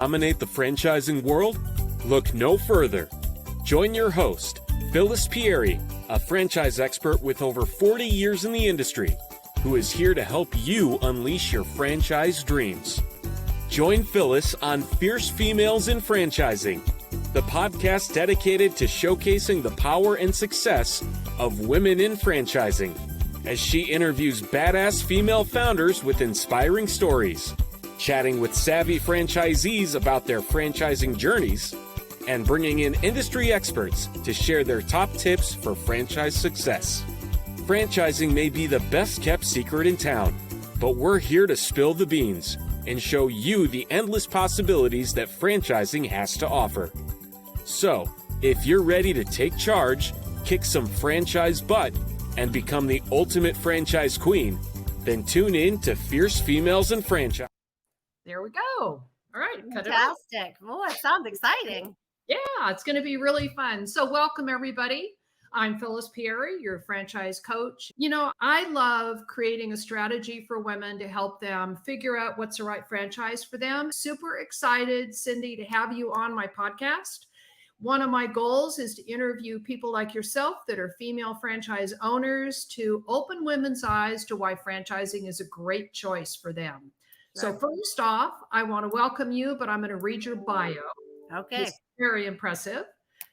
Dominate the franchising world? Look no further. Join your host, Phyllis Pieri, a franchise expert with over 40 years in the industry, who is here to help you unleash your franchise dreams. Join Phyllis on Fierce Females in Franchising, the podcast dedicated to showcasing the power and success of women in franchising, as she interviews badass female founders with inspiring stories, chatting with savvy franchisees about their franchising journeys, and bringing in industry experts to share their top tips for franchise success. Franchising may be the best kept secret in town, but we're here to spill the beans and show you the endless possibilities that franchising has to offer. So, if you're ready to take charge, kick some franchise butt, and become the ultimate franchise queen, then tune in to Fierce Females in Franchise. There we go. All right. Fantastic. Oh, it sounds exciting. Yeah, it's going to be really fun. So welcome, everybody. I'm Phyllis Pieri, your franchise coach. You know, I love creating a strategy for women to help them figure out what's the right franchise for them. Super excited, Cindy, to have you on my podcast. One of my goals is to interview people like yourself that are female franchise owners to open women's eyes to why franchising is a great choice for them. So first off, I want to welcome you, but I'm going to read your bio. Okay. It's very impressive.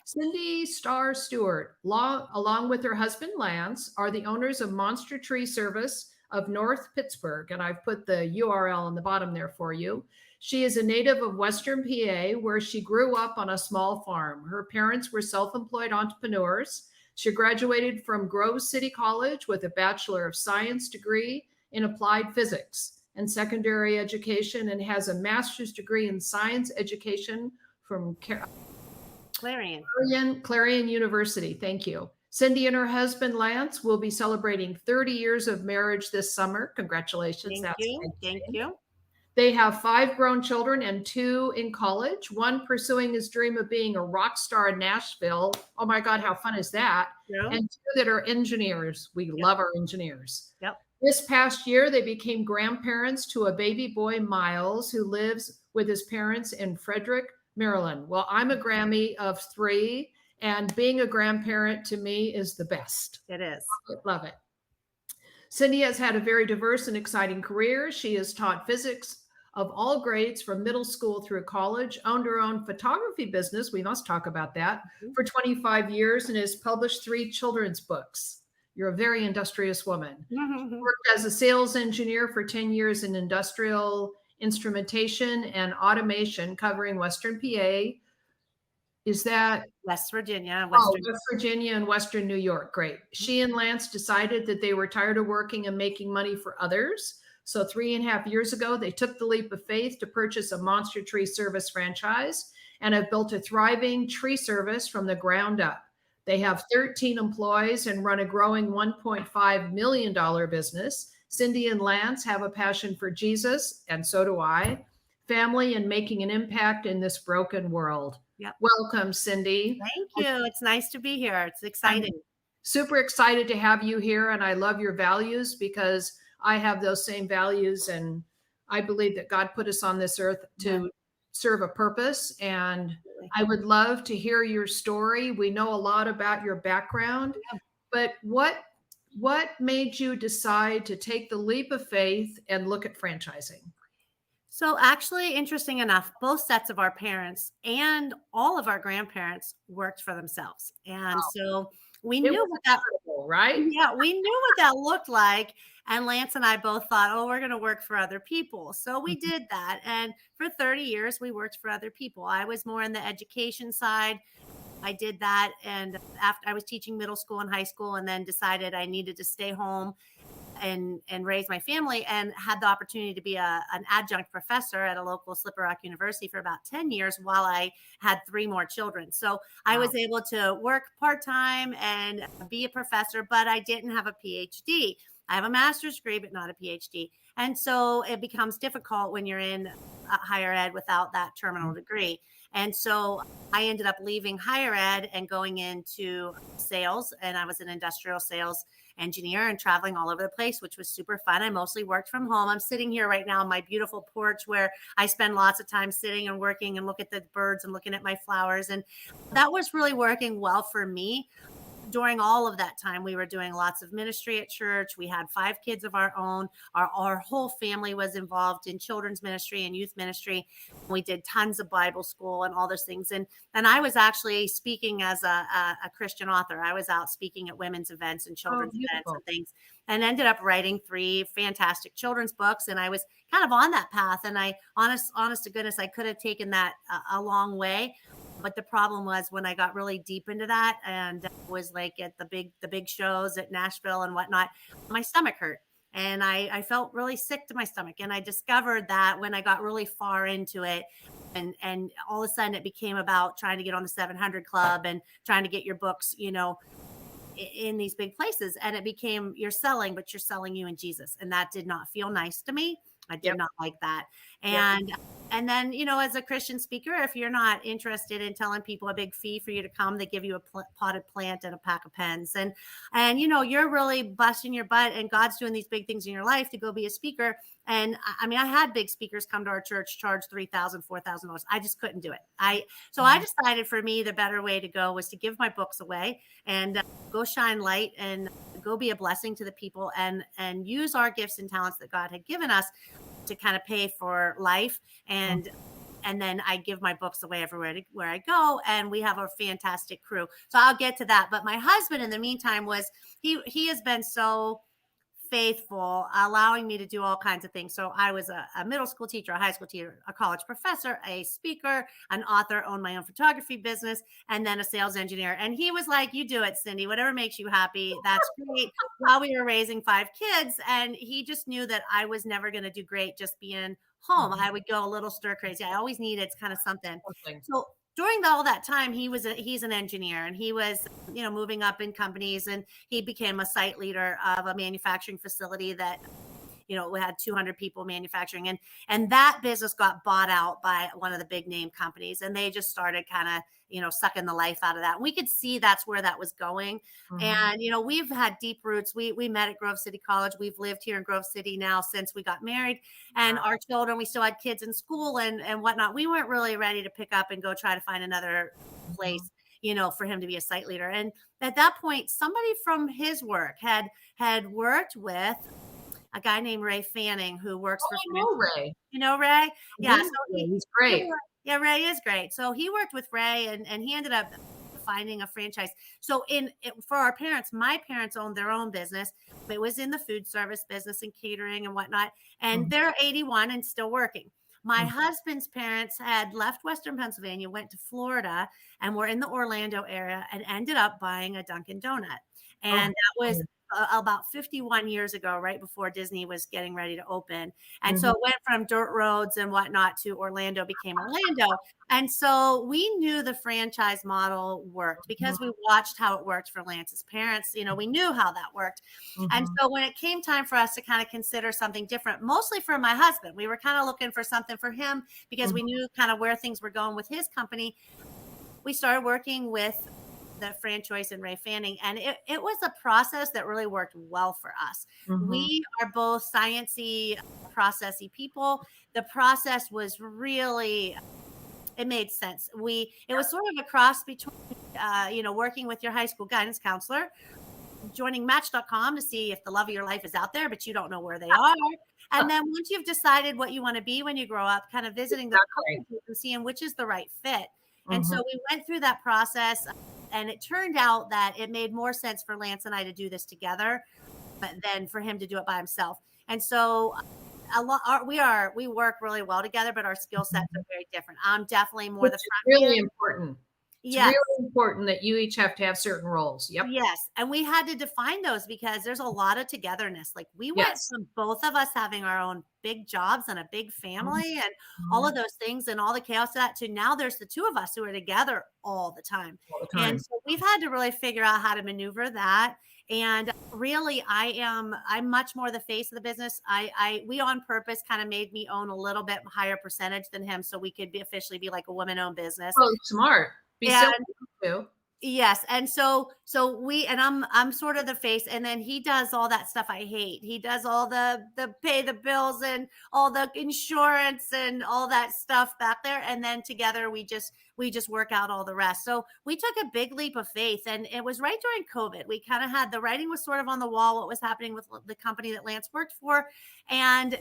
Cindy Stewart, along with her husband, Lance, are the owners of Monster Tree Service of North Pittsburgh. And I've put the URL on the bottom there for you. She is a native of Western PA, where she grew up on a small farm. Her parents were self-employed entrepreneurs. She graduated from Grove City College with a Bachelor of Science degree in Applied Physics and Secondary Education, and has a master's degree in Science Education from Clarion University. Thank you. Cindy and her husband, Lance, will be celebrating 30 years of marriage this summer. Congratulations. Thank you. They have 5 grown children and 2 in college, one pursuing his dream of being a rock star in Nashville. Oh my God, how fun is that? Yeah. And 2 that are engineers. We love our engineers. Yep. This past year, they became grandparents to a baby boy, Miles, who lives with his parents in Frederick, Maryland. Well, I'm a Grammy of 3, and being a grandparent to me is the best. It is. Love it. Cindy has had a very diverse and exciting career. She has taught physics of all grades from middle school through college, owned her own photography business, we must talk about that, for 25 years, and has published 3 children's books. You're a very industrious woman. Worked as a sales engineer for 10 years in industrial instrumentation and automation, covering Western PA. Is that West Virginia? West Virginia and Western New York. Great. She and Lance decided that they were tired of working and making money for others. So 3.5 years ago, they took the leap of faith to purchase a Monster Tree Service franchise and have built a thriving tree service from the ground up. They have 13 employees and run a growing $1.5 million business. Cindy and Lance have a passion for Jesus, and so do I, family, and making an impact in this broken world. Yep. Welcome, Cindy. Thank you. It's nice to be here. It's exciting. I'm super excited to have you here, and I love your values because I have those same values, and I believe that God put us on this earth to serve a purpose. And I would love to hear your story. We know a lot about your background, but what made you decide to take the leap of faith and look at franchising? So actually, interesting enough, both sets of our parents and all of our grandparents worked for themselves. And so we knew what that, right? Yeah, we knew what that looked like. And Lance and I both thought, oh, we're going to work for other people. So we did that. And for 30 years, we worked for other people. I was more on the education side. I did that. And after I was teaching middle school and high school, and then decided I needed to stay home and raise my family, and had the opportunity to be an adjunct professor at a local Slippery Rock University for about 10 years while I had 3 more children. So I was able to work part-time and be a professor, but I didn't have a PhD. I have a master's degree, but not a PhD. And so it becomes difficult when you're in higher ed without that terminal degree. And so I ended up leaving higher ed and going into sales, and I was in industrial sales engineer and traveling all over the place, which was super fun. I mostly worked from home. I'm sitting here right now on my beautiful porch where I spend lots of time sitting and working and look at the birds and looking at my flowers. And that was really working well for me. During all of that time, we were doing lots of ministry at church. We had 5 kids of our own. Our whole family was involved in children's ministry and youth ministry. We did tons of Bible school and all those things. And I was actually speaking as a Christian author. I was out speaking at women's events and children's events and things, and ended up writing 3 fantastic children's books. And I was kind of on that path. And honest to goodness, I could have taken that a long way. But the problem was when I got really deep into that and was like at the big shows at Nashville and whatnot, my stomach hurt. And I felt really sick to my stomach. And I discovered that when I got really far into it, and all of a sudden it became about trying to get on the 700 Club and trying to get your books, in these big places. And it became, you're selling, but you're selling you and Jesus. And that did not feel nice to me. I did not like that. And then, as a Christian speaker, if you're not interested in telling people a big fee for you to come, they give you a potted plant and a pack of pens. And you're really busting your butt and God's doing these big things in your life to go be a speaker. And I had big speakers come to our church, charge $3,000, $4,000. I just couldn't do it. I decided for me, the better way to go was to give my books away and go shine light and go be a blessing to the people and use our gifts and talents that God had given us to kind of pay for life. And then I give my books away everywhere where I go. And we have a fantastic crew. So I'll get to that. But my husband in the meantime he has been so faithful, allowing me to do all kinds of things. So I was a middle school teacher, a high school teacher, a college professor, a speaker, an author, owned my own photography business, and then a sales engineer. And he was like, you do it, Cindy, whatever makes you happy. That's great. While we were raising 5 kids. And he just knew that I was never going to do great just being home. I would go a little stir crazy. I always needed kind of something. So during all that time, he's an engineer, and he was, moving up in companies, and he became a site leader of a manufacturing facility that, we had 200 people manufacturing, and that business got bought out by one of the big name companies, and they just started kind of, sucking the life out of that. And we could see that's where that was going. And, we've had deep roots. We met at Grove City College. We've lived here in Grove City now since we got married, and our children, we still had kids in school and whatnot. We weren't really ready to pick up and go try to find another place, for him to be a site leader. And at that point, somebody from his work had worked with a guy named Ray Fanning, who works for Ray. You know Ray? Yeah. So he's great. Yeah, Ray is great. So he worked with Ray and he ended up finding a franchise. So for our parents, my parents owned their own business. It was in the food service business and catering and whatnot. And they're 81 and still working. My husband's parents had left Western Pennsylvania, went to Florida, and were in the Orlando area and ended up buying a Dunkin' Donut. And that was about 51 years ago, right before Disney was getting ready to open. And so it went from dirt roads and whatnot to Orlando, became Orlando. And so we knew the franchise model worked because we watched how it worked for Lance's parents. We knew how that worked. And so when it came time for us to kind of consider something different, mostly for my husband, we were kind of looking for something for him because we knew kind of where things were going with his company. We started working with the franchise and Ray Fanning, and it was a process that really worked well for us. We are both sciencey, processy people. The process was really, it made sense. It was sort of a cross between, working with your high school guidance counselor, joining Match.com to see if the love of your life is out there, but you don't know where they are. And then once you've decided what you want to be when you grow up, kind of visiting the companies and seeing which is the right fit. And so we went through that process. And it turned out that it made more sense for Lance and I to do this together, but then for him to do it by himself. And so we work really well together, but our skill sets are very different. I'm definitely more the front. Really important. It's really important that you each have to have certain roles. Yep. Yes. And we had to define those because there's a lot of togetherness. Like we went from both of us having our own big jobs and a big family and all of those things and all the chaos of that to now there's the two of us who are together all the time. And so we've had to really figure out how to maneuver that. And really, I'm much more the face of the business. We on purpose kind of made me own a little bit higher percentage than him so we could officially be like a woman-owned business. Oh, smart. Be so too. Yes, and I'm sort of the face, and then he does all that stuff I hate. He does all the pay the bills and all the insurance and all that stuff back there, and then together we just work out all the rest. So we took a big leap of faith, and it was right during COVID. We kind of had the writing was sort of on the wall what was happening with the company that Lance worked for, and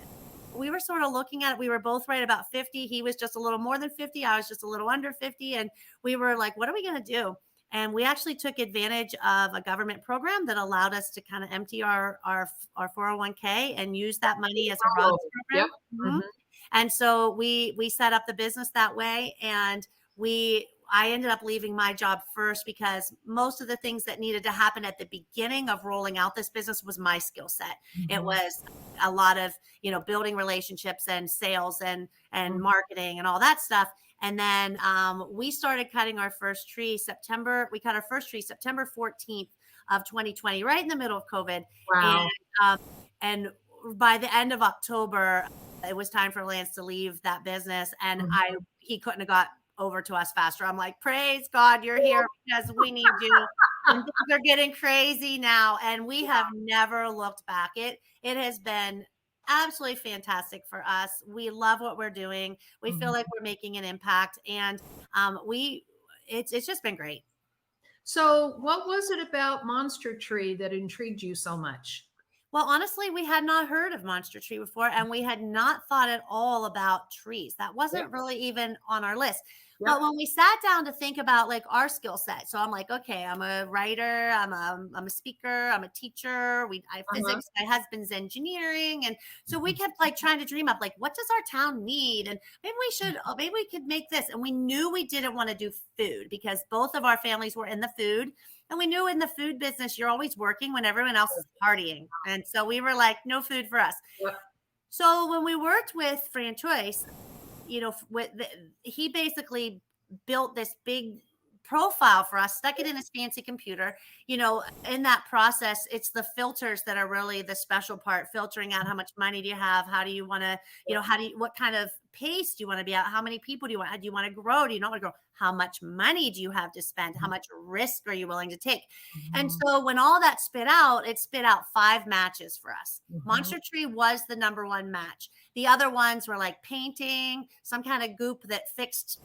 we were sort of looking at it. We were both right about 50. He was just a little more than 50. I was just a little under 50, and we were like, what are we going to do? And we actually took advantage of a government program that allowed us to kind of empty our 401k and use that money as a ROBS program. Yep. Mhm. And so we set up the business that way. And I ended up leaving my job first because most of the things that needed to happen at the beginning of rolling out this business was my skill set. It was a lot of, building relationships and sales and marketing and all that stuff. And then we started cutting our first tree we cut our first tree September 14th of 2020, right in the middle of COVID. Wow. And by the end of October, it was time for Lance to leave that business. And he couldn't have got over to us faster. I'm like, praise God, you're here because we need you. And things are getting crazy now. And we have never looked back. It has been absolutely fantastic for us. We love what we're doing. We feel like we're making an impact, and it's just been great. So what was it about Monster Tree that intrigued you so much? Well, honestly, we had not heard of Monster Tree before, and we had not thought at all about trees. That wasn't really even on our list. But when we sat down to think about like our skill set, so I'm like, okay, I'm a writer, I'm a speaker, I'm a teacher. I physics, my husband's engineering, and so we kept like trying to dream up like, what does our town need, and maybe we could make this. And we knew we didn't want to do food because both of our families were in the food. And we knew in the food business, you're always working when everyone else is partying. And so we were like, no food for us. Yep. So when we worked with Fran Choice, he basically built this big profile for us, stuck it in his fancy computer. In that process, it's the filters that are really the special part, filtering out how much money do you have? How do you want to, what kind of pace do you want to be at? How many people do you want? Do you want to grow? Do you not want to grow? How much money do you have to spend? How much risk are you willing to take? And so when all that it spit out 5 matches for us. Monster Tree was the number 1 match. The other ones were like painting, some kind of goop that fixed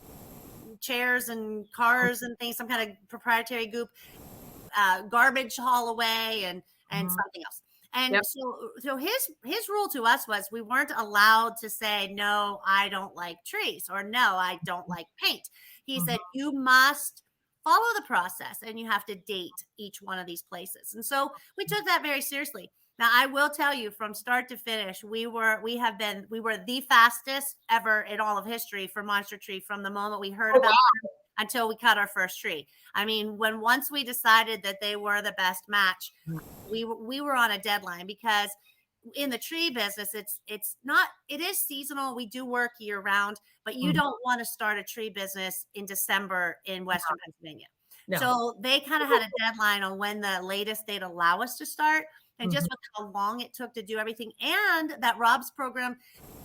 chairs and cars and things, some kind of proprietary goop, garbage haul away and something else. And so his rule to us was we weren't allowed to say, no, I don't like trees, or no, I don't like paint. He said, you must follow the process and you have to date each one of these places. And so we took that very seriously. Now, I will tell you from start to finish, we were the fastest ever in all of history for Monster Tree from the moment we heard about it until we cut our first tree. I mean, once we decided that they were the best match, we were on a deadline because in the tree business, it is seasonal. We do work year round, but you don't want to start a tree business in December in Western Pennsylvania. No. So they kind of had a deadline on when the latest they'd allow us to start. And just with how long it took to do everything, and that ROBS program,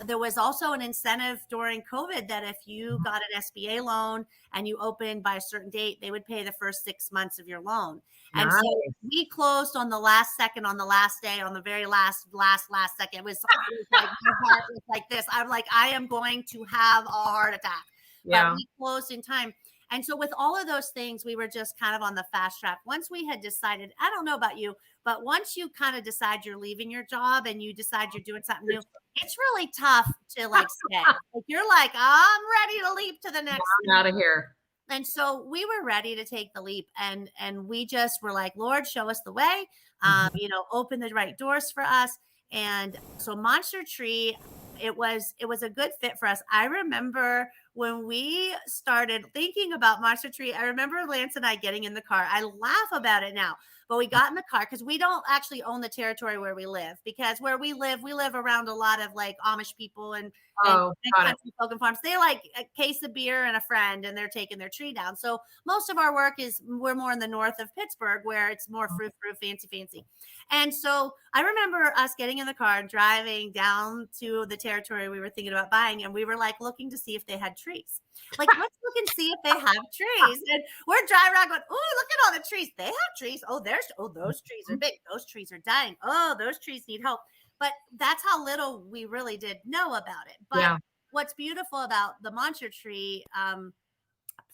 there was also an incentive during COVID that if you got an SBA loan and you opened by a certain date, they would pay the first 6 months of your loan. And so we closed on the last second, on the last day, on the very last second. It was like my heart was like this. I'm like, I am going to have a heart attack. Yeah. But we closed in time. And so with all of those things, we were just kind of on the fast track. Once we had decided, I don't know about you, but once you kind of decide you're leaving your job and you decide you're doing something new, it's really tough to like stay. Like, you're like, I'm ready to leap to the next. I'm out of here. And so we were ready to take the leap, and we just were like, Lord, show us the way, open the right doors for us. And so Monster Tree, it was a good fit for us. I remember when we started thinking about Monster Tree, I remember Lance and I getting in the car. I laugh about it now, but we got in the car because we don't actually own the territory where we live, because where we live around a lot of like Amish people and country folk and farms. They like a case of beer and a friend, and they're taking their tree down. So most of our work we're more in the north of Pittsburgh, where it's more frou, fancy. And so I remember us getting in the car and driving down to the territory we were thinking about buying, and we were like looking to see if they had trees. Like, let's look look and see if they have trees. And we're driving around going, oh, look at all the trees. They have trees. Oh, those trees are big. Those trees are dying. Oh, those trees need help. But that's how little we really did know about it. But what's beautiful about the monster tree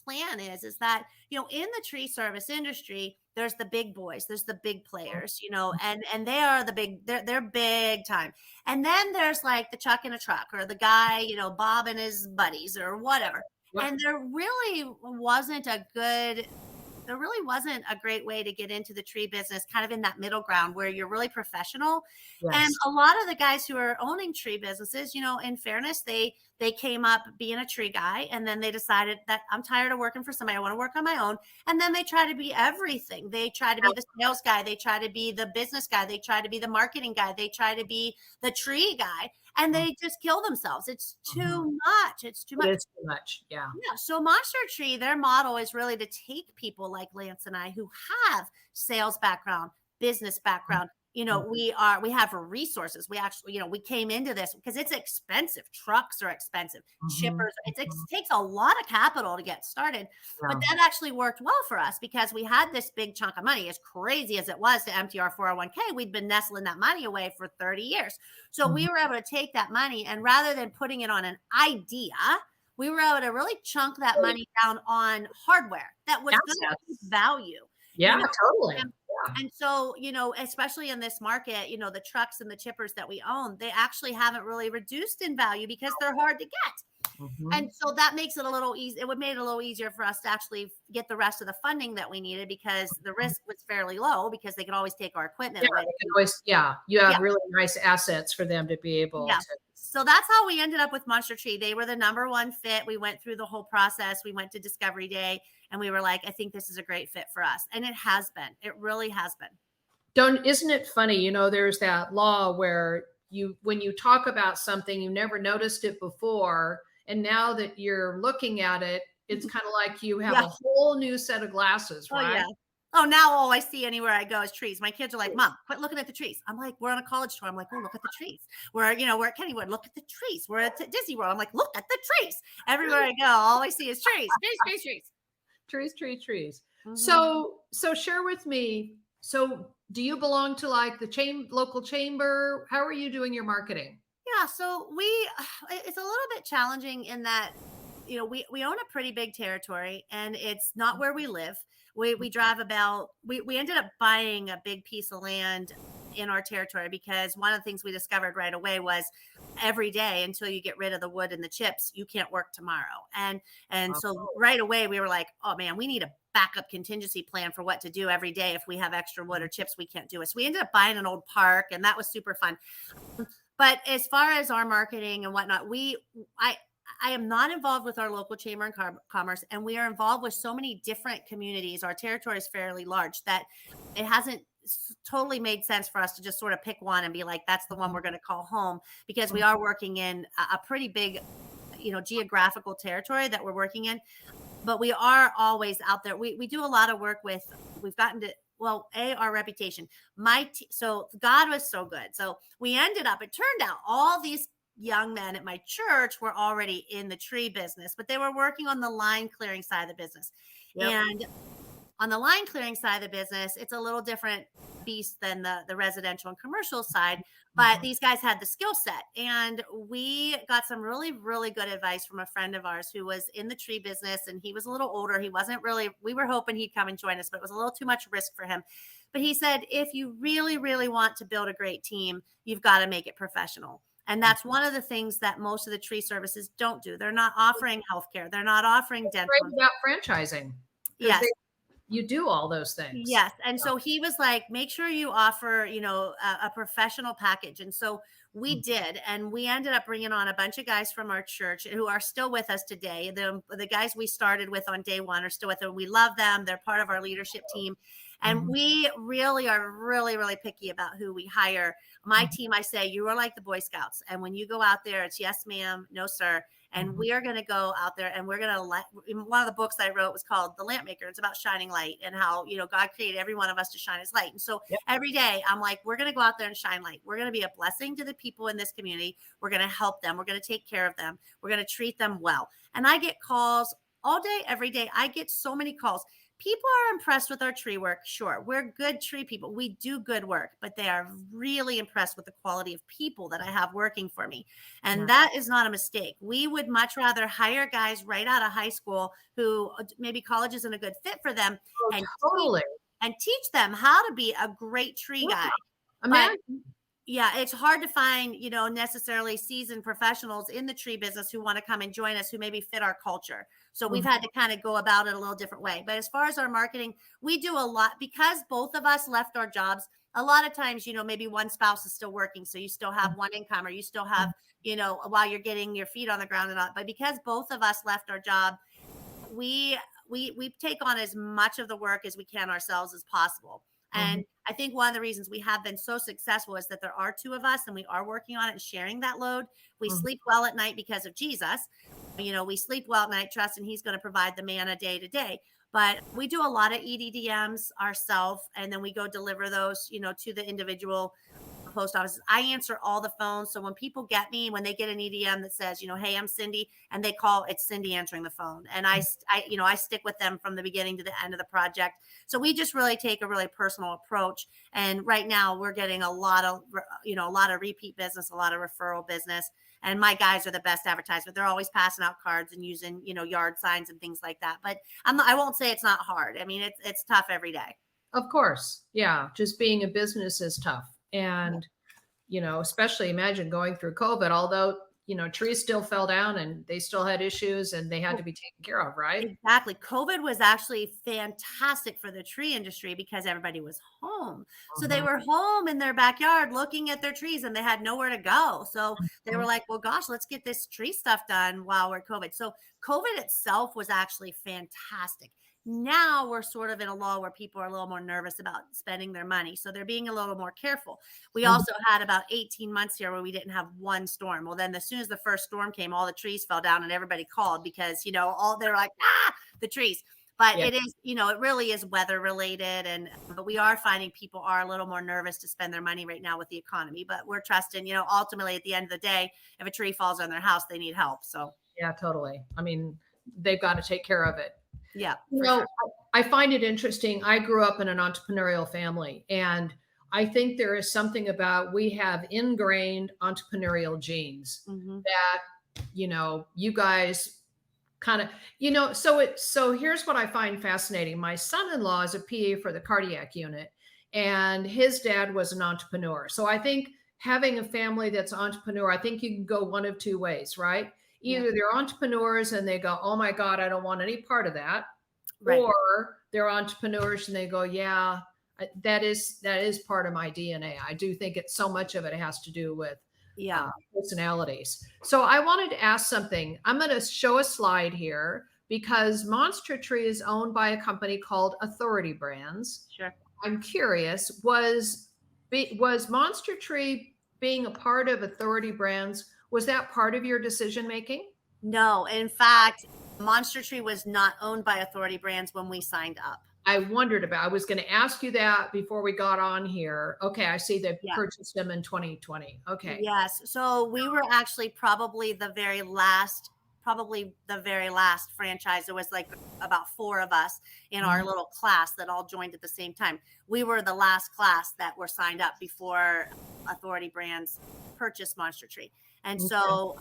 plan is that, you know, in the tree service industry, there's the big boys, there's the big players, you know, and they are the big, they're big time. And then there's like the Chuck in a truck, or the guy, you know, Bob and his buddies or whatever. And there really wasn't a great way to get into the tree business, kind of in that middle ground where you're really professional. And a lot of the guys who are owning tree businesses, you know, in fairness, they came up being a tree guy, and then they decided that I'm tired of working for somebody. I want to work on my own. And then they try to be everything. They try to be the sales guy. They try to be the business guy. They try to be the marketing guy. They try to be the tree guy, and they just kill themselves. It's too much. It's too much. It's too much. Yeah. So Monster Tree, their model is really to take people like Lance and I who have sales background, business background. You know, we have resources. We actually, you know, we came into this because it's expensive. Trucks are expensive. Shippers, it takes a lot of capital to get started. But that actually worked well for us because we had this big chunk of money. As crazy as it was to empty our 401k, we'd been nestling that money away for 30 years. So we were able to take that money, and rather than putting it on an idea, we were able to really chunk that money down on hardware that was going to have value. Yeah, you know? totally. And so, you know, especially in this market, you know, the trucks and the chippers that we own, they actually haven't really reduced in value because they're hard to get. And so that makes it a little easy. It would make it a little easier for us to actually get the rest of the funding that we needed, because the risk was fairly low because they could always take our equipment away. You have really nice assets for them to be able to. So that's how we ended up with Monster Tree. They were the #1 fit. We went through the whole process. We went to Discovery Day, and we were like, I think this is a great fit for us. And it has been. It really has been. Isn't it funny? You know, there's that law where when you talk about something, you never noticed it before, and now that you're looking at it, it's kind of like you have a whole new set of glasses, right? Oh, now all I see anywhere I go is trees. My kids are like, Mom, quit looking at the trees. I'm like, we're on a college tour. I'm like, oh, look at the trees. We're at Kennywood. Look at the trees. We're at Disney World. I'm like, look at the trees. Everywhere I go, all I see is trees. Trees. So share with me. So do you belong to like the local chamber? How are you doing your marketing? Yeah, so it's a little bit challenging in that, you know, we own a pretty big territory, and it's not where we live. We drive we ended up buying a big piece of land in our territory because one of the things we discovered right away was every day until you get rid of the wood and the chips, you can't work tomorrow. And so right away we were like, oh man, we need a backup contingency plan for what to do every day if we have extra wood or chips we can't do it. So we ended up buying an old park, and that was super fun. But as far as our marketing and whatnot, I am not involved with our local chamber and commerce, and we are involved with so many different communities. Our territory is fairly large that it hasn't totally made sense for us to just sort of pick one and be like, that's the one we're going to call home, because we are working in a pretty big, you know, geographical territory that we're working in. But we are always out there. We do a lot of work with, we've gotten to, our reputation. So God was so good. So we it turned out all these young men at my church were already in the tree business, but they were working on the line clearing side of the business. And on the line clearing side of the business, it's a little different beast than the residential and commercial side, but these guys had the skill set. And we got some really, really good advice from a friend of ours who was in the tree business, and he was a little older. He wasn't really, we were hoping he'd come and join us, but it was a little too much risk for him. But he said, if you really, really want to build a great team, you've got to make it professional. And that's one of the things that most of the tree services don't do. They're not offering healthcare. They're not offering dental. It's about franchising. Yes. You do all those things. Yes. And so he was like, make sure you offer, you know, a professional package. And so we did. And we ended up bringing on a bunch of guys from our church who are still with us today. The guys we started with on day one are still with us. We love them. They're part of our leadership team. And we really are really, really picky about who we hire. My team, I say, you are like the Boy Scouts. And when you go out there, it's yes, ma'am, no, sir. And we are going to go out there, and we're going to one of the books I wrote was called The Lamp Maker. It's about shining light and how, you know, God created every one of us to shine his light. And so every day I'm like, we're going to go out there and shine light. We're going to be a blessing to the people in this community. We're going to help them. We're going to take care of them. We're going to treat them well. And I get calls all day, every day. I get so many calls. People are impressed with our tree work. Sure, we're good tree people. We do good work, but they are really impressed with the quality of people that I have working for me. And that is not a mistake. We would much rather hire guys right out of high school who maybe college isn't a good fit for them, and Totally. teach them how to be a great tree guy. But yeah, it's hard to find, necessarily seasoned professionals in the tree business who want to come and join us, who maybe fit our culture. So we've had to kind of go about it a little different way. But as far as our marketing, we do a lot because both of us left our jobs. A lot of times, maybe one spouse is still working. So you still have one income, or you still have, while you're getting your feet on the ground and all. But because both of us left our job, we take on as much of the work as we can ourselves as possible. And I think one of the reasons we have been so successful is that there are two of us and we are working on it and sharing that load. We sleep well at night because of Jesus. We sleep well at night, trusting he's going to provide the manna day to day. But we do a lot of EDDMs ourselves, and then we go deliver those, to the individual post offices. I answer all the phones. So when people get me, when they get an EDM that says, hey, I'm Cindy, and they call, it's Cindy answering the phone. And I stick with them from the beginning to the end of the project. So we just really take a really personal approach. And right now we're getting a lot of repeat business, a lot of referral business. And my guys are the best advertisement. They're always passing out cards and using, yard signs and things like that. But I won't say it's not hard. I mean, it's tough every day. Of course. Yeah. Just being a business is tough. And, especially imagine going through COVID, although, trees still fell down and they still had issues and they had to be taken care of, right? Exactly. COVID was actually fantastic for the tree industry because everybody was home. So they were home in their backyard looking at their trees and they had nowhere to go. So they were like, well, gosh, let's get this tree stuff done while we're COVID. So COVID itself was actually fantastic. Now we're sort of in a lull where people are a little more nervous about spending their money. So they're being a little more careful. We also had about 18 months here where we didn't have one storm. Well, then as soon as the first storm came, all the trees fell down and everybody called because, all they're like, the trees. But it is, it really is weather related. But we are finding people are a little more nervous to spend their money right now with the economy. But we're trusting, ultimately at the end of the day, if a tree falls on their house, they need help. So, yeah, totally. I mean, they've got to take care of it. Yeah. Sure. I find it interesting. I grew up in an entrepreneurial family, and I think there is something about we have ingrained entrepreneurial genes that, you guys kind of, so here's what I find fascinating. My son-in-law is a PA for the cardiac unit, and his dad was an entrepreneur. So I think having a family that's entrepreneur, I think you can go one of two ways, right? Either they're entrepreneurs and they go, oh my God, I don't want any part of that. Right. Or they're entrepreneurs and they go, yeah, that is part of my DNA. I do think so much of it has to do with personalities. So I wanted to ask something. I'm going to show a slide here because Monster Tree is owned by a company called Authority Brands. Sure. I'm curious, was Monster Tree being a part of Authority Brands, was that part of your decision making? No, in fact, Monster Tree was not owned by Authority Brands when we signed up. I was going to ask you that before we got on here. Okay. I see they purchased them in 2020. Okay. Yes. So we were actually probably the very last franchise. There was like about 4 of us in our little class that all joined at the same time. We were the last class that were signed up before Authority Brands purchased Monster Tree. And so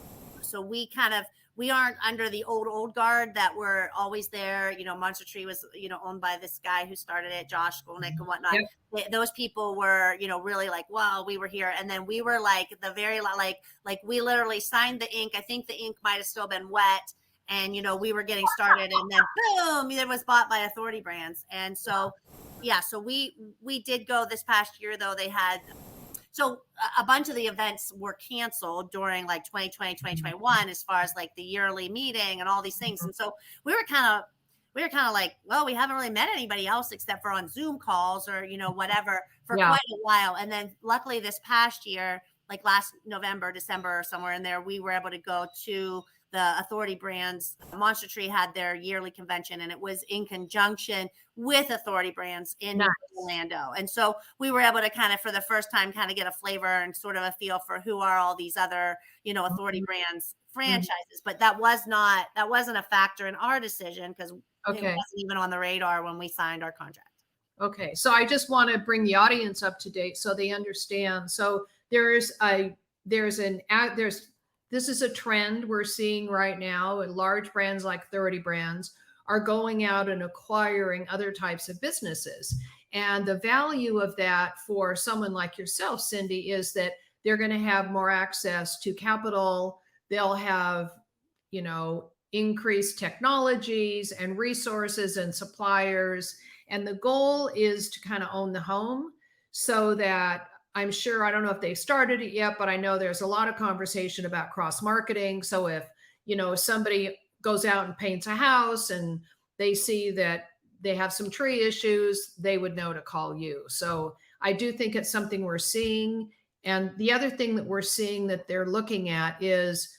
we aren't under the old guard that were always there. Monster Tree was, owned by this guy who started it, Josh Skolnick and whatnot. Yep. Those people were, really like, wow, we were here. And then we were like the very, like we literally signed the ink. I think the ink might've still been wet. And, we were getting started and then boom, it was bought by Authority Brands. And so, so we did go this past year though. They had, so a bunch of the events were canceled during like 2020, 2021, as far as like the yearly meeting and all these things. And so we were kind of like, well, we haven't really met anybody else except for on Zoom calls or, whatever for quite a while. And then luckily this past year, like last November, December, or somewhere in there, we were able to go to the Authority Brands, Monster Tree had their yearly convention, and it was in conjunction with Authority Brands in Nice. Orlando. And so we were able to kind of, for the first time, kind of get a flavor and sort of a feel for who are all these other, Authority Brands franchises. But that wasn't a factor in our decision, because it wasn't even on the radar when we signed our contract. Okay, so I just want to bring the audience up to date so they understand. So this is a trend we're seeing right now. Large brands like Authority Brands are going out and acquiring other types of businesses. And the value of that for someone like yourself, Cindy, is that they're going to have more access to capital. They'll have, increased technologies and resources and suppliers. And the goal is to kind of own the home, so that I'm sure, I don't know if they started it yet, but I know there's a lot of conversation about cross marketing. So if, somebody goes out and paints a house and they see that they have some tree issues, they would know to call you. So I do think it's something we're seeing. And the other thing that we're seeing that they're looking at is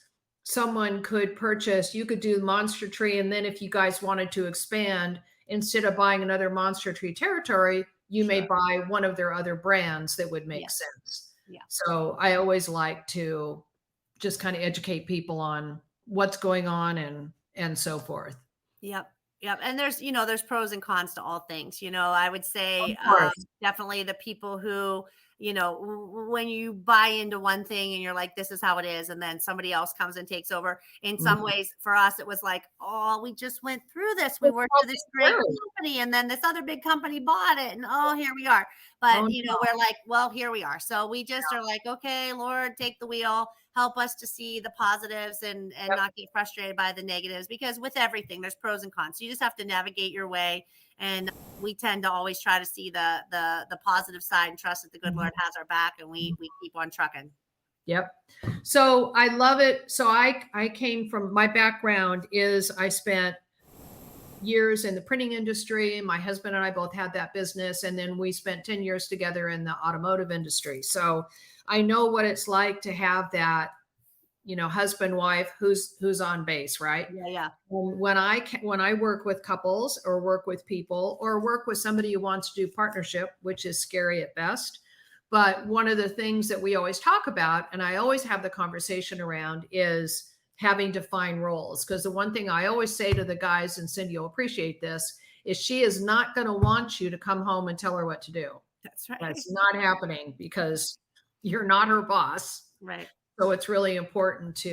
someone could purchase, you could do Monster Tree. And then if you guys wanted to expand, instead of buying another Monster Tree territory, you may buy one of their other brands that would make sense. Yeah. So I always like to just kind of educate people on what's going on and so forth. Yep. And there's pros and cons to all things. I would say definitely the people who, when you buy into one thing and you're like, this is how it is, and then somebody else comes and takes over. In some ways, for us, it was like, oh, we just went through this. We worked for this great company, and then this other big company bought it, and here we are. But we're like, well, here we are. So we just are like, okay, Lord, take the wheel. Help us to see the positives and not get frustrated by the negatives, because with everything, there's pros and cons. So you just have to navigate your way. And we tend to always try to see the positive side and trust that the good Lord has our back, and we keep on trucking. Yep. So I love it. So I came from, my background is I spent years in the printing industry. My husband and I both had that business. And then we spent 10 years together in the automotive industry. So I know what it's like to have that, husband, wife, who's on base, right? Yeah. And when I work with couples or work with people or work with somebody who wants to do partnership, which is scary at best. But one of the things that we always talk about, and I always have the conversation around, is having defined roles. Because the one thing I always say to the guys, and Cindy will appreciate this, is she is not going to want you to come home and tell her what to do. That's right. That's not happening, because you're not her boss. Right. So it's really important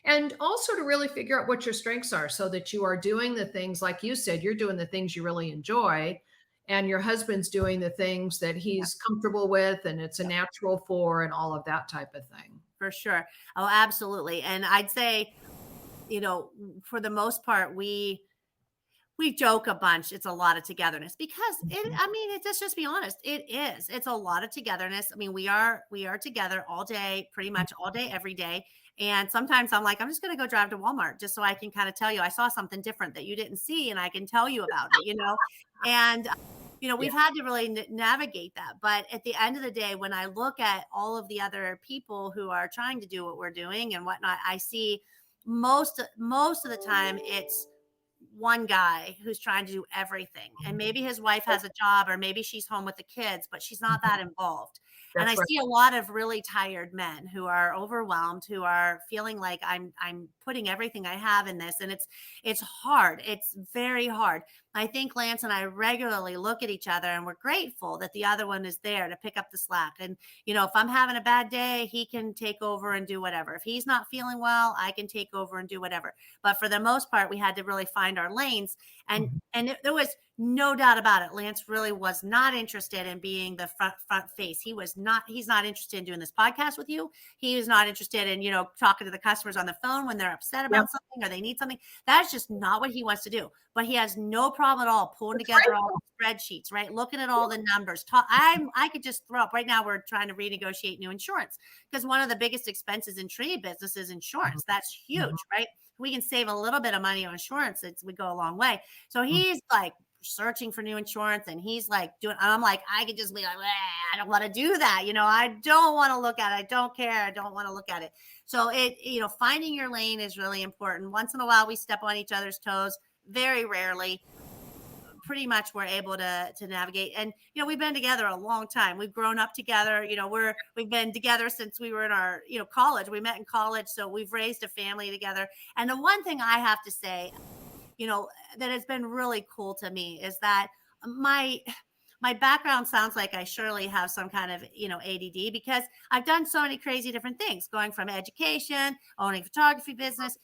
and also to really figure out what your strengths are, so that you are doing the things, like you said, you're doing the things you really enjoy, and your husband's doing the things that he's comfortable with and it's a natural for, and all of that type of thing. For sure. Oh, absolutely. And I'd say, for the most part, we joke a bunch. It's a lot of togetherness, because let's just be honest. It's a lot of togetherness. I mean, we are together all day, pretty much all day, every day. And sometimes I'm like, I'm just going to go drive to Walmart just so I can kind of tell you, I saw something different that you didn't see, and I can tell you about it, and, we've had to really navigate that. But at the end of the day, when I look at all of the other people who are trying to do what we're doing and whatnot, I see most of the time it's one guy who's trying to do everything, and maybe his wife has a job, or maybe she's home with the kids, but she's not that involved. And I see a lot of really tired men who are overwhelmed, who are feeling like I'm putting everything I have in this, and it's hard. It's very hard. I think Lance and I regularly look at each other, and we're grateful that the other one is there to pick up the slack. And, if I'm having a bad day, he can take over and do whatever. If he's not feeling well, I can take over and do whatever. But for the most part, we had to really find our lanes. And there was no doubt about it. Lance really was not interested in being the front face. He's not interested in doing this podcast with you. He was not interested in, talking to the customers on the phone when they're upset about something or they need something. That's just not what he wants to do. But he has no problem at all pulling together all the spreadsheets, right? Looking at all the numbers. I could just throw up. Right now, we're trying to renegotiate new insurance, because one of the biggest expenses in tree business is insurance. That's huge, right? We can save a little bit of money on insurance. We go a long way. So he's like searching for new insurance, and he's like doing, I'm like, I could just be like, I don't want to do that. I don't want to look at it. I don't care. I don't want to look at it. So finding your lane is really important. Once in a while we step on each other's toes, very rarely. Pretty much we're able to navigate. And, we've been together a long time. We've grown up together. We've been together since we were in our, college. We met in college. So we've raised a family together. And the one thing I have to say, that has been really cool to me is that my background sounds like I surely have some kind of, ADD, because I've done so many crazy different things, going from education, owning photography business,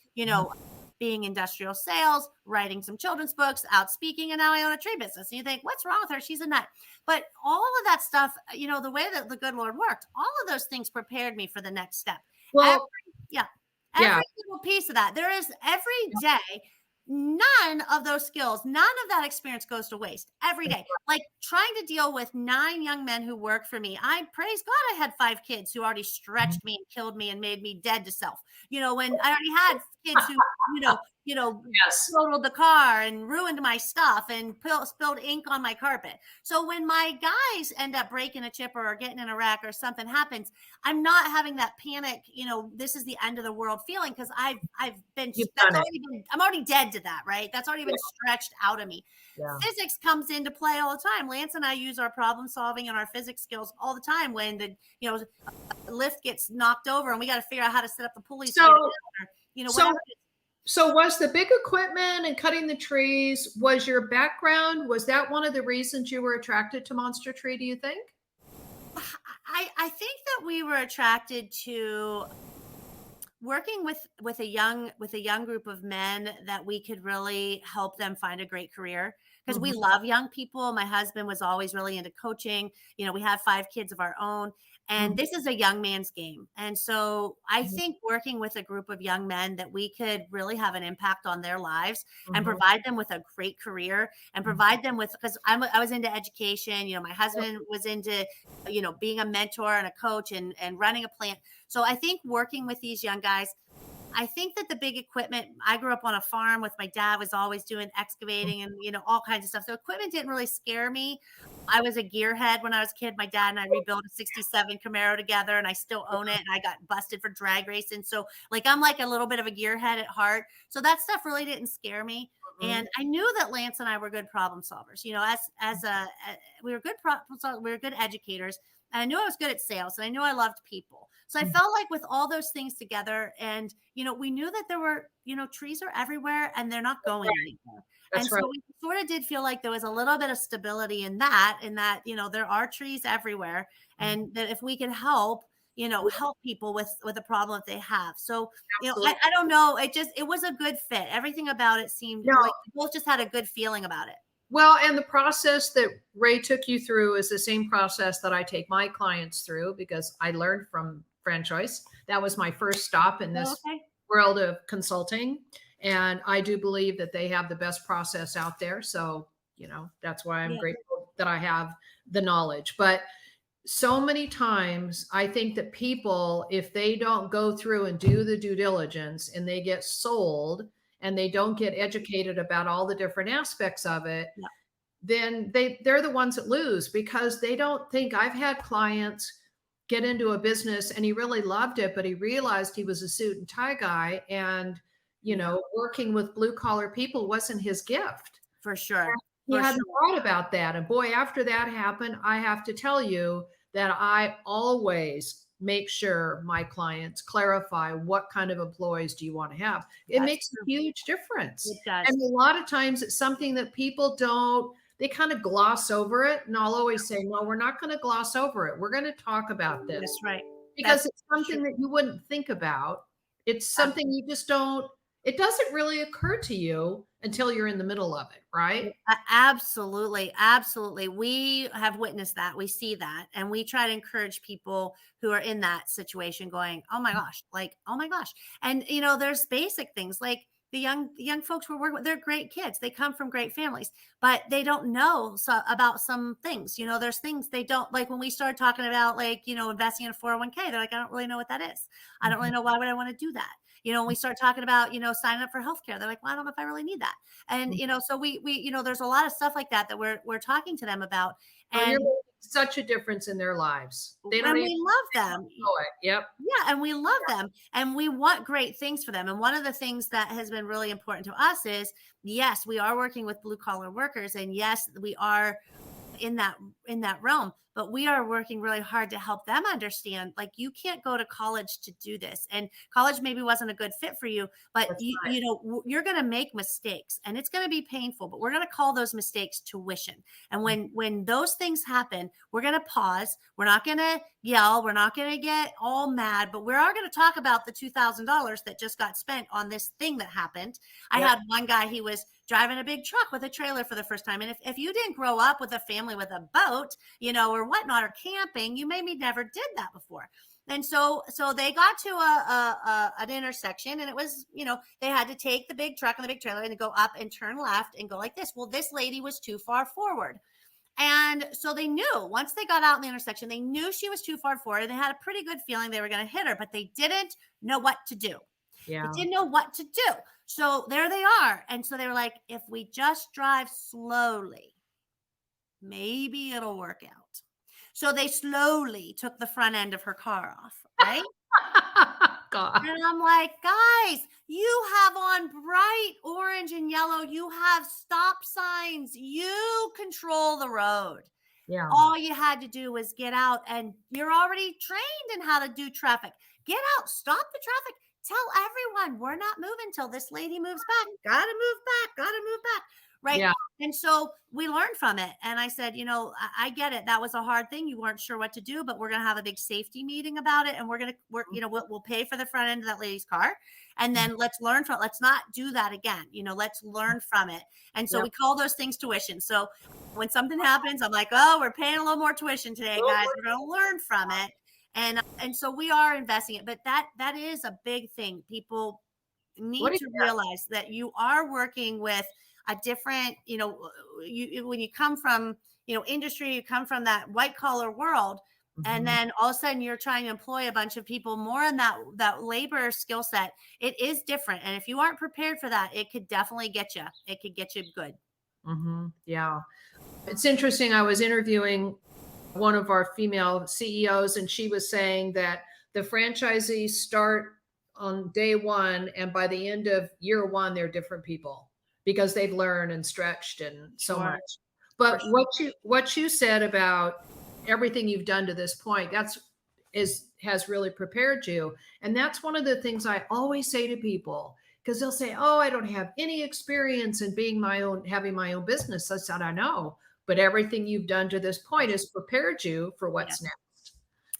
being industrial sales, writing some children's books, out speaking, and now I own a tree business. And you think, what's wrong with her? She's a nut. But all of that stuff, the way that the good Lord worked, all of those things prepared me for the next step. Well, every single piece of that. There is every day. None of those skills, none of that experience goes to waste every day. Like trying to deal with 9 young men who work for me. I praise God I had 5 kids who already stretched me and killed me and made me dead to self. When I already had kids who, yes. totaled the car and ruined my stuff and spilled ink on my carpet. So when my guys end up breaking a chipper or getting in a wreck or something happens, I'm not having that panic, this is the end of the world feeling, because I'm already dead to that, right? That's already been stretched out of me. Yeah. Physics comes into play all the time. Lance and I use our problem solving and our physics skills all the time when the lift gets knocked over and we got to figure out how to set up the pulleys. So was the big equipment and cutting the trees, was your background, was that one of the reasons you were attracted to Monster Tree, do you think? I think that we were attracted to working with a young group of men that we could really help them find a great career, because we love young people. My husband was always really into coaching. We have 5 kids of our own, and this is a young man's game. And so I think working with a group of young men that we could really have an impact on their lives and provide them with a great career and provide them with, because I was into education, my husband was into, being a mentor and a coach and running a plant. So I think working with these young guys, I think that the big equipment, I grew up on a farm with my dad, was always doing excavating and, all kinds of stuff. So equipment didn't really scare me. I was a gearhead when I was a kid. My dad and I rebuilt a 67 Camaro together, and I still own it. And I got busted for drag racing. So I'm like a little bit of a gearhead at heart. So that stuff really didn't scare me. And I knew that Lance and I were good problem solvers. We were good problem solvers, we were good educators. And I knew I was good at sales, and I knew I loved people. So I felt like with all those things together, and, we knew that there were, trees are everywhere and they're not going anywhere. That's and so we sort of did feel like there was a little bit of stability in that, there are trees everywhere. And that if we could help people with a problem that they have. So, I don't know. It was a good fit. Everything about it seemed like we both just had a good feeling about it. Well, and the process that Ray took you through is the same process that I take my clients through, because I learned from Franchise. That was my first stop in this world of consulting. And I do believe that they have the best process out there. So, that's why I'm grateful that I have the knowledge. But so many times I think that people, if they don't go through and do the due diligence and they get sold and they don't get educated about all the different aspects of it, then they're the ones that lose, because they don't think. I've had clients get into a business and he really loved it, but he realized he was a suit and tie guy, and working with blue collar people wasn't his gift. For sure. He hadn't thought about that. And boy, after that happened, I have to tell you that I always make sure my clients clarify, what kind of employees do you want to have? It makes a huge difference. It does. And a lot of times it's something that people they kind of gloss over it. And I'll always say, no, we're not going to gloss over it. We're going to talk about this. That's right. Because it's something that you wouldn't think about. It's something you just don't, it doesn't really occur to you until you're in the middle of it, right? Absolutely. Absolutely. We have witnessed that. We see that. And we try to encourage people who are in that situation going, oh my gosh, oh my gosh. And, there's basic things like the young folks we're working with, they're great kids. They come from great families, but they don't know about some things. There's things they don't, like when we started talking about investing in a 401k, they're like, I don't really know what that is. I don't really know, why would I want to do that? when we start talking about, signing up for healthcare, they're like, well, I don't know if I really need that. And, so we, there's a lot of stuff like that we're talking to them about. Oh, you're And making such a difference in their lives. They don't and even we love them. know it. Yep. Yeah, and we love them, and we want great things for them. And one of the things that has been really important to us is, yes, we are working with blue collar workers, and yes, we are in that realm, but we are working really hard to help them understand, like, you can't go to college to do this, and college maybe wasn't a good fit for you, but That's you, right. you're going to make mistakes, and it's going to be painful, but we're going to call those mistakes tuition. And when those things happen, we're going to pause. We're not going to yell, we're not going to get all mad, but we are going to talk about the $2,000 that just got spent on this thing that happened. I Yep. had one guy, he was driving a big truck with a trailer for the first time. And if you didn't grow up with a family with a boat, or whatnot, or camping, you maybe never did that before. And so they got to an intersection, and it was, they had to take the big truck and the big trailer and go up and turn left and go like this. Well, this lady was too far forward. And so they knew, once they got out in the intersection, they knew she was too far forward. They had a pretty good feeling they were going to hit her, but they didn't know what to do. Yeah. They didn't know what to do. So there they are. And so they were like, if we just drive slowly, maybe it'll work out. So they slowly took the front end of her car off, right? God. And I'm like, guys, you have on bright orange and yellow. You have stop signs. You control the road. Yeah. All you had to do was get out, and you're already trained in how to do traffic. Get out, stop the traffic. Tell everyone we're not moving till this lady moves back. Gotta move back. Right. Yeah. And so we learned from it. And I said, I get it. That was a hard thing. You weren't sure what to do, but we're going to have a big safety meeting about it. And we'll pay for the front end of that lady's car. And then let's learn from it. Let's not do that again. Let's learn from it. And so we call those things tuition. So when something happens, I'm like, oh, we're paying a little more tuition today, guys. We're going to learn from it. And so we are investing it. But that is a big thing. People need to realize that you are working with a different, when you come from, industry, you come from that white collar world. Mm-hmm. And then all of a sudden you're trying to employ a bunch of people more in that labor skill set. It is different. And if you aren't prepared for that, it could definitely get you. It could get you good. Mm-hmm. Yeah. It's interesting. I was interviewing one of our female CEOs, and she was saying that the franchisees start on day one, and by the end of year one, they're different people, because they've learned and stretched and so much. But what you said about everything you've done to this point, has really prepared you. And that's one of the things I always say to people, because they'll say, oh, I don't have any experience in having my own business. I said, I know, but everything you've done to this point has prepared you for what's next.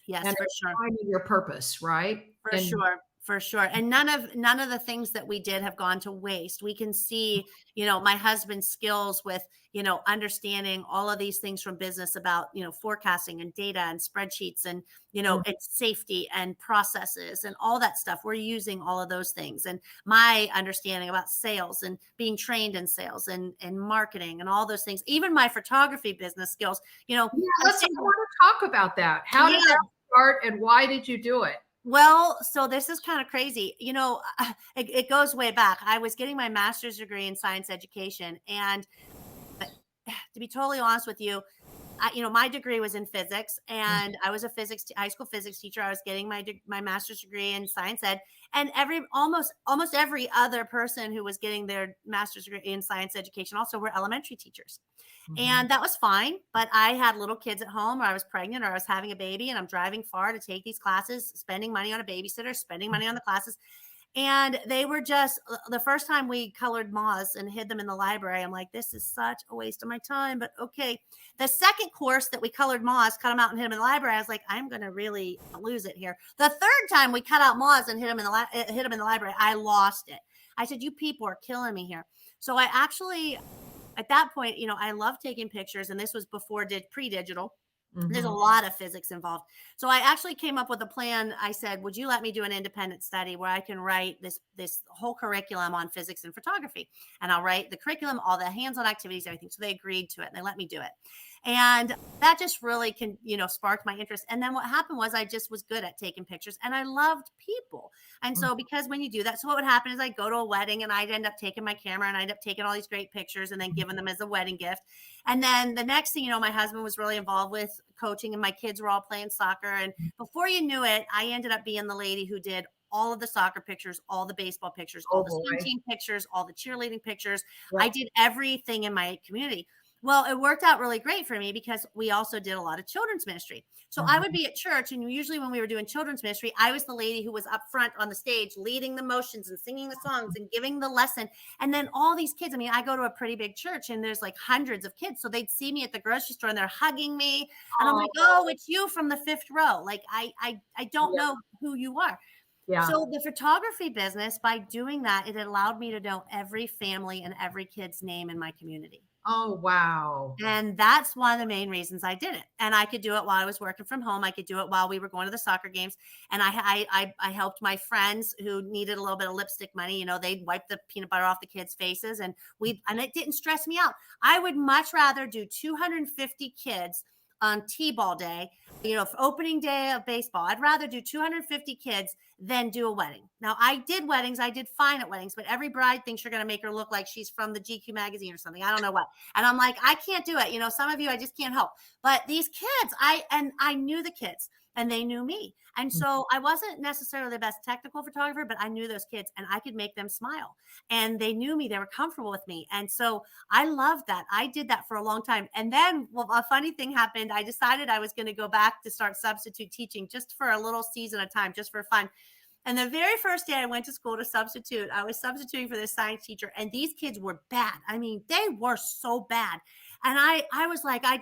Yes, and for sure. Finding your purpose, right? For sure. And none of the things that we did have gone to waste. We can see, my husband's skills with, understanding all of these things from business about, forecasting and data and spreadsheets and, it's safety and processes and all that stuff. We're using all of those things. And my understanding about sales and being trained in sales and marketing and all those things, even my photography business skills, I want to talk about that. How did that start, and why did you do it? Well, so this is kind of crazy. It goes way back. I was getting my master's degree in science education. And to be totally honest with you, my degree was in physics, and I was a high school physics teacher. I was getting my master's degree in science ed, and almost every other person who was getting their master's degree in science education also were elementary teachers. Mm-hmm. And that was fine. But I had little kids at home, or I was pregnant, or I was having a baby, and I'm driving far to take these classes, spending money on a babysitter, spending money on the classes. And they were just, the first time we colored moths and hid them in the library, I'm like, this is such a waste of my time, but okay. The second course that we colored moths, cut them out and hid them in the library, I was like, I'm going to really lose it here. The third time we cut out moths and hid them in the library, I lost it. I said, you people are killing me here. So I actually, at that point, I love taking pictures, and this was pre-digital. Mm-hmm. There's a lot of physics involved. So I actually came up with a plan. I said, would you let me do an independent study where I can write this whole curriculum on physics and photography? And I'll write the curriculum, all the hands-on activities, everything. So they agreed to it, and they let me do it. And that just really sparked my interest. And then what happened was I just was good at taking pictures and I loved people. And so because when you do that, so what would happen is I'd go to a wedding and I'd end up taking my camera and I'd end up taking all these great pictures and then giving them as a wedding gift. And then the next thing you know, my husband was really involved with coaching and my kids were all playing soccer. And before you knew it, I ended up being the lady who did all of the soccer pictures, all the baseball pictures, all the swim team pictures, all the cheerleading pictures. Yep. I did everything in my community. Well, it worked out really great for me because we also did a lot of children's ministry. So I would be at church, and usually when we were doing children's ministry, I was the lady who was up front on the stage, leading the motions and singing the songs and giving the lesson. And then all these kids, I mean, I go to a pretty big church and there's like hundreds of kids. So they'd see me at the grocery store and they're hugging me. And I'm like, oh, it's you from the 5th row. Like, I don't know who you are. Yeah. So the photography business, by doing that, it allowed me to know every family and every kid's name in my community. Oh, wow. And that's one of the main reasons I did it. And I could do it while I was working from home. I could do it while we were going to the soccer games. And I helped my friends who needed a little bit of lipstick money. You know, they'd wipe the peanut butter off the kids' faces and it didn't stress me out. I would much rather do 250 kids on T-ball day, for opening day of baseball. I'd rather do 250 kids than do a wedding. Now, I did weddings. I did fine at weddings, but every bride thinks you're going to make her look like she's from the GQ magazine or something. I don't know what. And I'm like, I can't do it. Some of you, I just can't help. But these kids, I knew the kids and they knew me. And so I wasn't necessarily the best technical photographer, but I knew those kids and I could make them smile. And they knew me. They were comfortable with me. And so I loved that. I did that for a long time. And then, a funny thing happened. I decided I was going to go back to start substitute teaching just for a little season of time, just for fun. And the very first day I went to school to substitute, I was substituting for this science teacher, and these kids were bad. I mean, they were so bad. And I was like, I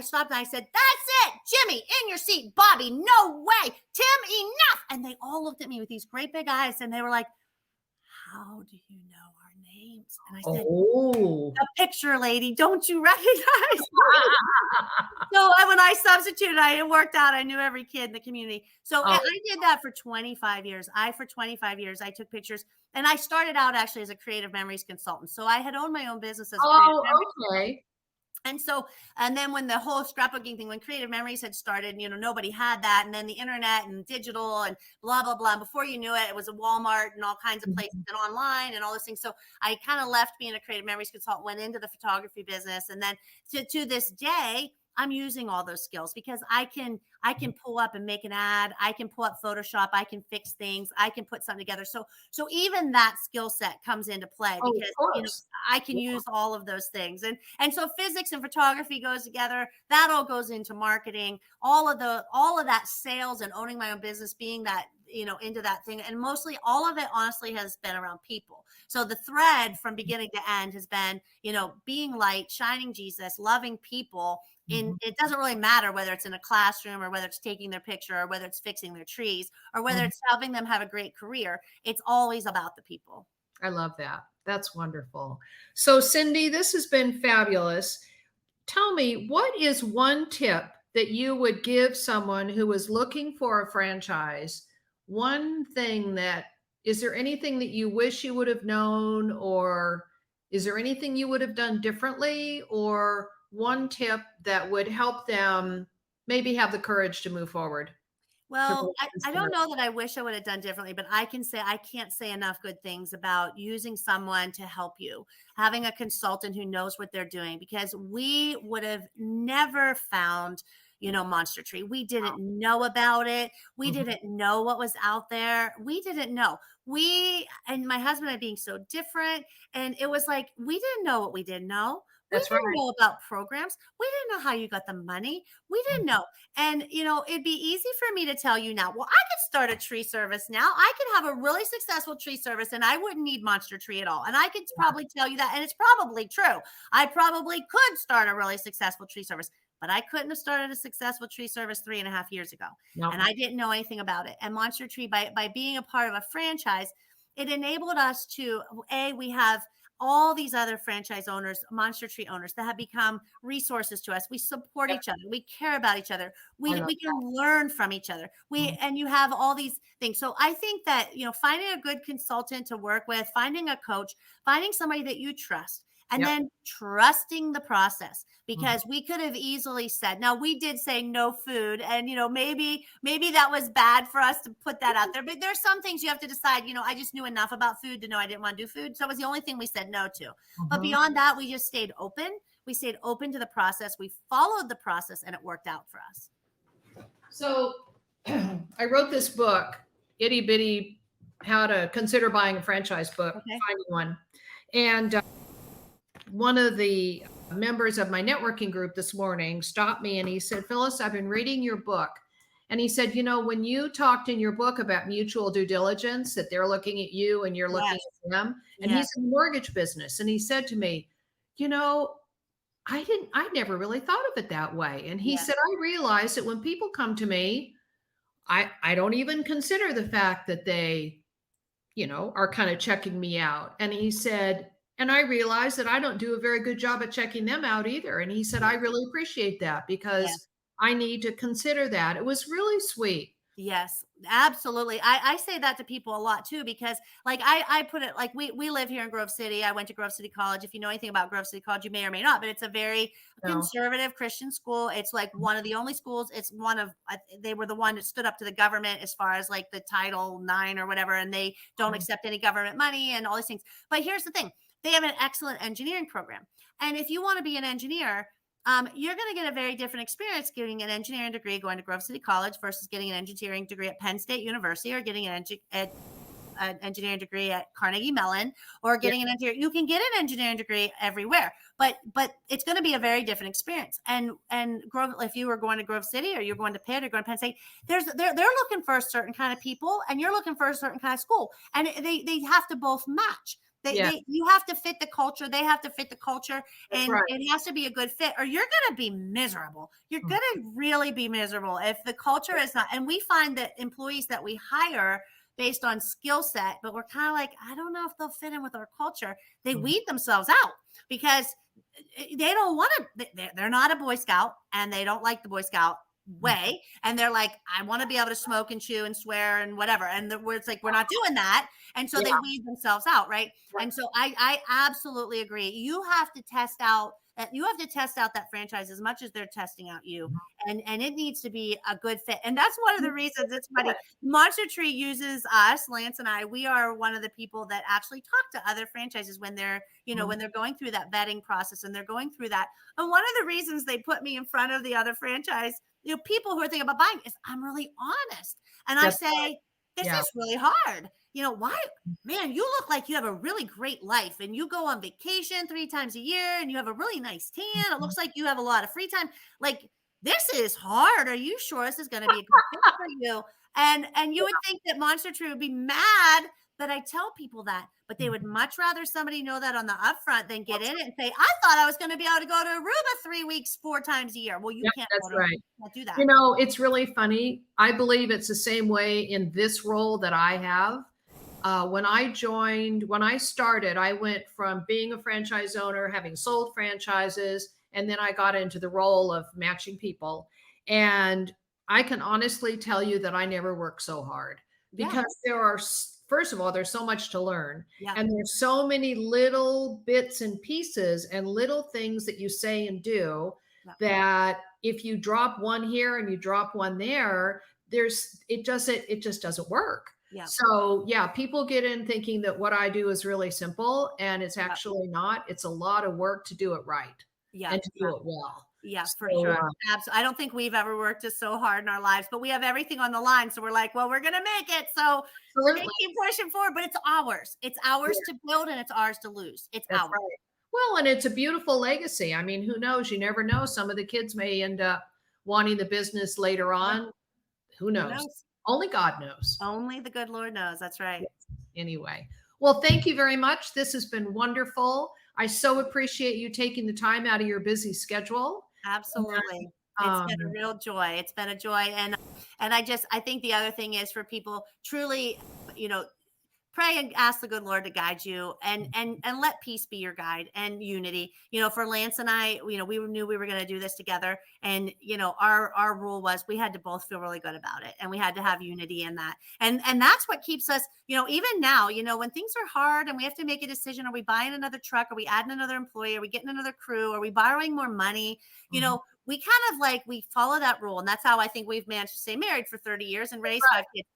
stopped and I said, that's it, Jimmy, in your seat, Bobby, no way, Tim, enough. And they all looked at me with these great big eyes and they were like, how do you know our names? And I said, the picture lady, don't you recognize? So when I substituted, it worked out. I knew every kid in the community. So I did that for 25 years. For 25 years, I took pictures. And I started out actually as a creative memories consultant. So I had owned my own business as a creative memories. And then when the whole scrapbooking thing, when Creative Memories had started, nobody had that. And then the internet and digital and blah, blah, blah. And before you knew it, it was a Walmart and all kinds of places and online and all those things. So I kind of left being a Creative Memories consultant, went into the photography business. And then to this day, I'm using all those skills because I can pull up and make an ad. I can pull up Photoshop. I can fix things. I can put something together. So even that skill set comes into play because I can use all of those things. And so physics and photography goes together. That all goes into marketing. All of that sales and owning my own business, being that into that thing. And mostly all of it honestly has been around people. So the thread from beginning to end has been, being light, shining Jesus, loving people. It doesn't really matter whether it's in a classroom or whether it's taking their picture or whether it's fixing their trees or whether it's helping them have a great career. It's always about the people. I love that. That's wonderful. So Cindy, this has been fabulous. Tell me, what is one tip that you would give someone who is looking for a franchise? One thing is there anything that you wish you would have known, or is there anything you would have done differently, or one tip that would help them maybe have the courage to move forward? Well, I don't know that I wish I would have done differently, but I can't say enough good things about using someone to help you, having a consultant who knows what they're doing, because we would have never found Monster Tree. We didn't know about it. We didn't know what was out there. We didn't know. And my husband and I being so different. And it was like, we didn't know what we didn't know. We didn't know about programs. We didn't know how you got the money. We didn't know. And, it'd be easy for me to tell you now, well, I could start a tree service now. I could have a really successful tree service and I wouldn't need Monster Tree at all. And I could probably tell you that. And it's probably true. I probably could start a really successful tree service. But I couldn't have started a successful tree service 3.5 years ago. Nope. And I didn't know anything about it. And Monster Tree, by being a part of a franchise, it enabled us to, we have all these other franchise owners, Monster Tree owners that have become resources to us. We support each other. We care about each other. We can learn from each other. And you have all these things. So I think that, finding a good consultant to work with, finding a coach, finding somebody that you trust, And Yep. then trusting the process, because we could have easily said, now we did say no food, and maybe that was bad for us to put that out there, but there's some things you have to decide. I just knew enough about food to know I didn't want to do food, so it was the only thing we said no to. But beyond that, we just stayed open. We stayed open to the process. We followed the process, and it worked out for us. So I wrote this book, Itty Bitty How to Consider Buying a Franchise Book, finding one. And one of the members of my networking group this morning stopped me and he said, Phyllis, I've been reading your book. And he said, when you talked in your book about mutual due diligence, that they're looking at you and you're looking at them, and he's in the mortgage business. And he said to me, I never really thought of it that way. And he said, I realized that when people come to me, I don't even consider the fact that they, are kind of checking me out. And he said, and I realized that I don't do a very good job at checking them out either. And he said, I really appreciate that because I need to consider that. It was really sweet. Yes, absolutely. I say that to people a lot too, because I put it like we live here in Grove City. I went to Grove City College. If you know anything about Grove City College, you may or may not, but it's a very conservative Christian school. It's like one of the only schools. It's they were the one that stood up to the government as far as like the Title IX or whatever, and they don't accept any government money and all these things. But here's the thing. They have an excellent engineering program. And if you want to be an engineer, you're going to get a very different experience getting an engineering degree going to Grove City College versus getting an engineering degree at Penn State University, or getting an engineering degree at Carnegie Mellon, or getting an engineering. You can get an engineering degree everywhere, but it's going to be a very different experience. And Grove, if you were going to Grove City or you're going to Pitt or going to Penn State, they're looking for a certain kind of people, and you're looking for a certain kind of school, and they have to both match. You have to fit the culture. They have to fit the culture, and it has to be a good fit, or you're going to be miserable. You're going to really be miserable if the culture is not. And we find that employees that we hire based on skill set, but we're kind of like, I don't know if they'll fit in with our culture. They weed themselves out because they don't want to. They're not a Boy Scout, and they don't like the Boy Scout way, and they're like, I want to be able to smoke and chew and swear and whatever, and where it's like, we're not doing that, and so they weed themselves out, right? And so I absolutely agree. You have to test out that franchise as much as they're testing out you, and it needs to be a good fit. And that's one of the reasons. It's funny, Monster Tree uses us, Lance and I. We are one of the people that actually talk to other franchises when they're when they're going through that vetting process, and they're going through that. And one of the reasons they put me in front of the other franchise, people who are thinking about buying, is I'm really honest. And I say, this is really hard. Why, man, you look like you have a really great life, and you go on vacation 3 times a year, and you have a really nice tan. It looks like you have a lot of free time. Like, this is hard. Are you sure this is going to be a good fit for you? And you would think that Monster Tree would be mad that I tell people that, but they would much rather somebody know that on the upfront than get in it and say, I thought I was going to be able to go to Aruba 3 weeks, 4 times a year. Well, you can't. That's right. You can't do that. It's really funny. I believe it's the same way in this role that I have. When I started, I went from being a franchise owner, having sold franchises, and then I got into the role of matching people. And I can honestly tell you that I never worked so hard, because first of all, there's so much to learn. And there's so many little bits and pieces and little things that you say and do that if you drop one here and you drop one there, it just doesn't work. So people get in thinking that what I do is really simple, and it's actually not. It's a lot of work to do it right and to do it well. Yes, for sure. Absolutely. I don't think we've ever worked so hard in our lives, but we have everything on the line. So we're like, well, we're going to make it. So we're going to keep pushing forward, but it's ours. It's ours to build, and it's ours to lose. It's ours. Right. Well, and it's a beautiful legacy. I mean, who knows? You never know. Some of the kids may end up wanting the business later on. Who knows? Only God knows. Only the good Lord knows. That's right. Anyway, well, thank you very much. This has been wonderful. I so appreciate you taking the time out of your busy schedule. Absolutely. It's been a real joy. It's been a joy. And I think the other thing is, for people truly, pray and ask the good Lord to guide you, and let peace be your guide, and unity. For Lance and I, we knew we were going to do this together, and our rule was we had to both feel really good about it, and we had to have unity in that, and that's what keeps us, even now, when things are hard and we have to make a decision: are we buying another truck? Are we adding another employee? Are we getting another crew? Are we borrowing more money? We kind of we follow that rule, and that's how I think we've managed to stay married for 30 years and raise 5 kids.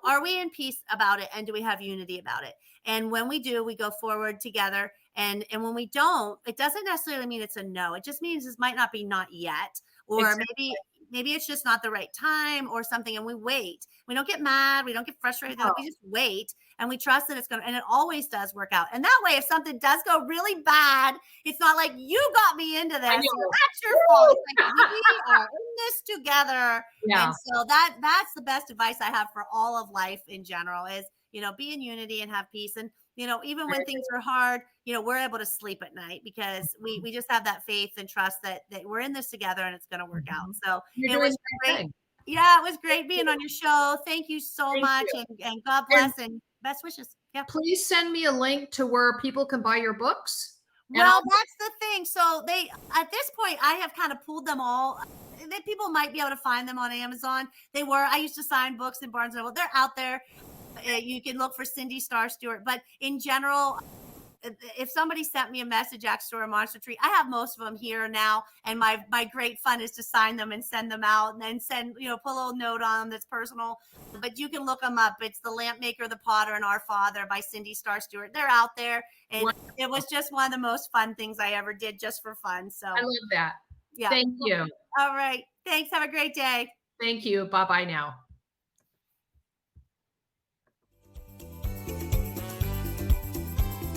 Are we in peace about it, and do we have unity about it? And when we do, we go forward together. And when we don't, it doesn't necessarily mean it's a no. It just means this might not be not yet, or Exactly. maybe it's just not the right time or something. And we wait. We don't get mad. We don't get frustrated. No. We just wait, and we trust that it's going to, and it always does work out. And that way, if something does go really bad, it's not like you got me into this. That's your fault. It's like we are in this together. Yeah. And so that's the best advice I have for all of life in general is, be in unity and have peace. And, even when things are hard, we're able to sleep at night because we just have that faith and trust that we're in this together and it's going to work out. So it was great. Yeah, it was great being on your show. Thank you so much. And God bless and best wishes. Yeah. Please send me a link to where people can buy your books. Well, that's the thing. So at this point, I have kind of pulled them all. People might be able to find them on Amazon. I used to sign books in Barnes & Noble. They're out there. You can look for Cindy Stewart. But in general, if somebody sent me a message, Axter or Monster Tree, I have most of them here now. And my great fun is to sign them and send them out and then put a little note on them that's personal. But you can look them up. It's The Lamp Maker, the Potter, and Our Father by Cindy Stewart. They're out there. And it was just one of the most fun things I ever did just for fun. So I love that. Yeah. Thank you. All right. Thanks. Have a great day. Thank you. Bye-bye now.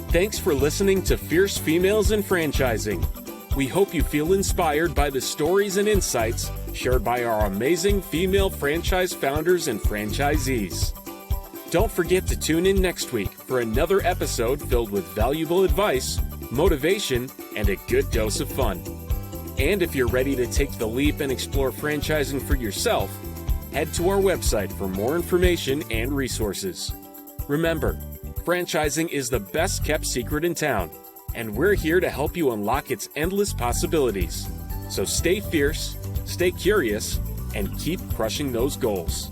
Thanks for listening to Fierce Females in Franchising. We hope you feel inspired by the stories and insights shared by our amazing female franchise founders and franchisees. Don't forget to tune in next week for another episode filled with valuable advice, motivation, and a good dose of fun. And if you're ready to take the leap and explore franchising for yourself, head to our website for more information and resources. Remember, franchising is the best kept secret in town, and we're here to help you unlock its endless possibilities. So stay fierce, stay curious, and keep crushing those goals.